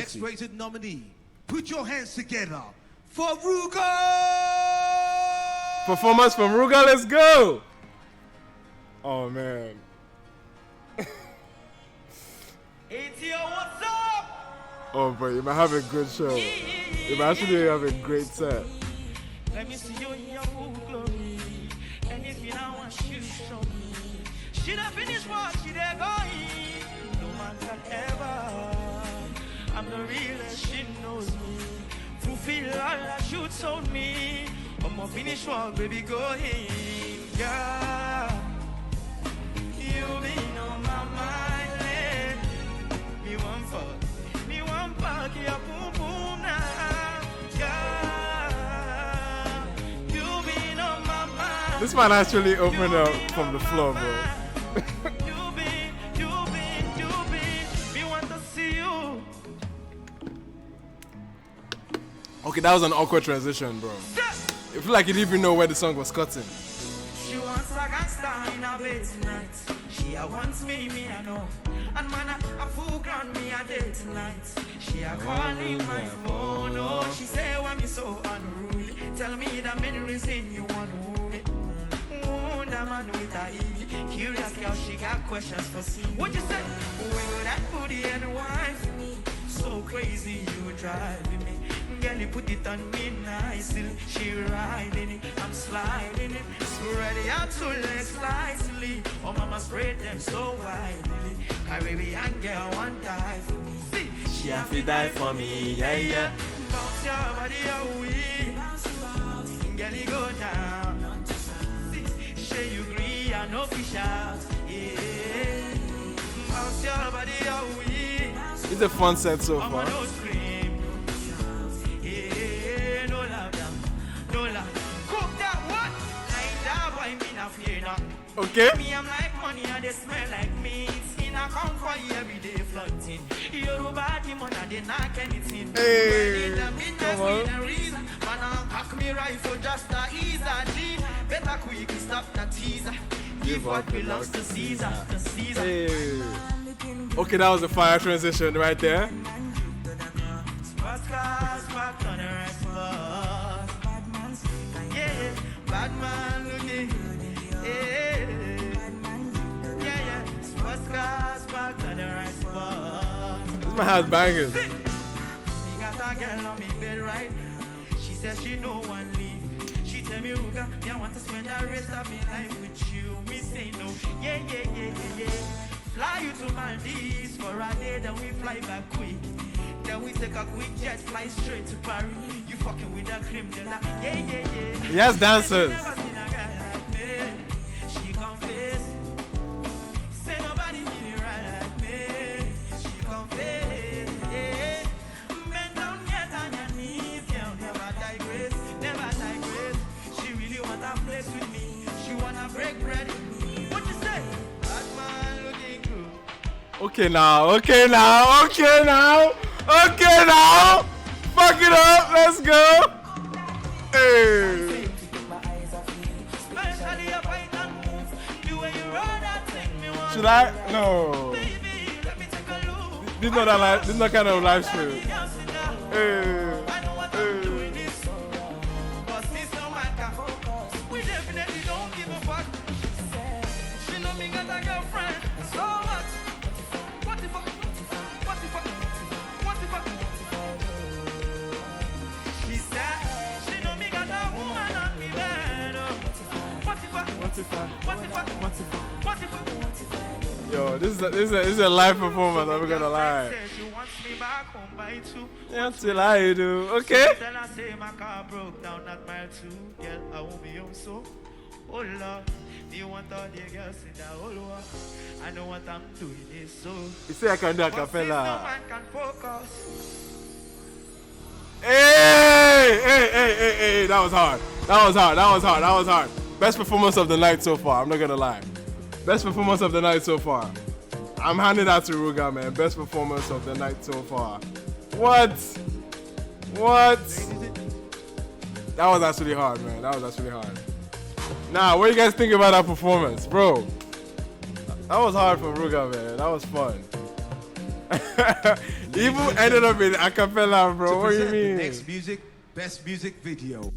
Next rated nominee. Put your hands together for RUGER! Performance from RUGER, let's go! Oh man. ATO, what's up? Oh boy, you might have a good show. You might actually have a great set. Let me see you in your full glory. And if you don't want you, show me. She done finished what she there going. No man can ever. I'm the realest, she knows me. Fulfill all that you told me. I'm a finish work, baby, going. Yeah. You been on my mind, eh? Me one fuck, yeah, boom, boom, now. Yeah. You been on my mind. This might actually open up from the floor, bro. We want to see you. Okay, that was an awkward transition, bro. I feel like you didn't even know where the song was cutting. She wants a gangster in a bed tonight. She wants me, I know. And man, a fool ground me a day tonight. She a calling my phone, oh. She say why me so unruly. Tell me the main reason you want to move it. The man with a ego. Curious girl, she got questions for see. What you say? Where that booty and wine for me? So crazy you driving me. Girl, you put it on me nicely. She riding it, I'm sliding it. Spread it out to legs slightly. Oh, mama spread them so widely. Caribbean girl, one die for me. See, she have to die for me, yeah, yeah. Bounce your body away. Girl, you go down. See, say you agree, I know fish out. Yeah. Bounce your body away. It's a fun set so far. Okay. Me, I'm like money and they smell like me. Skin I come for you every day floating. You're body money they knock anything. Hey, come on. Man, I'll pack me rifle just to ease that G. Better quick stop that teaser. Give what belongs to Caesar. To Caesar. Hey. Okay, that was a fire transition right there. Yeah, bad man looking. This man has bangers. Me got a girl on me bed right. She says she no one leave. She tell me Ruga, me I want to spend the rest of my life with you. Me say no, yeah. Fly you to Maldives for a day, then we fly back quick. Then we take a quick jet, fly straight to Paris. You fucking with a criminal, yeah. He has dancers. She confess. Say nobody did it right like me. She confess. Bend down, get on your knees, girl. Never digress. She really wanna flex with me. She wanna break bread with me. What you say? Bad man looking good. Okay now. Fuck it up. Let's go. Hey. Should I? No. This is not a live. This is not kind of live stream. Hey. We definitely don't give a fuck. She know me got a girlfriend. So what? What the fuck? She said she know me got a woman on me bed. What the fuck? Yo, this is a live performance. I'm not gonna lie. She wants me back home by 2. Until I do. Okay. Then I say my car broke down at mile 2. Girl, I won't be home so. Oh Lord, do you want all the girls in the whole world? I know what I'm doing is so. You say I can do a But since no cappella. man can focus. Hey, that was hard. Best performance of the night so far, I'm not gonna lie. Best performance of the night so far. I'm handing that to RUGER, man. Best performance of the night so far. What? That was actually hard, man. Nah, what do you guys think about that performance? Bro, that was hard for RUGER, man. That was fun. Even ended up in a cappella, bro. What do you Present the mean? next music, best music video.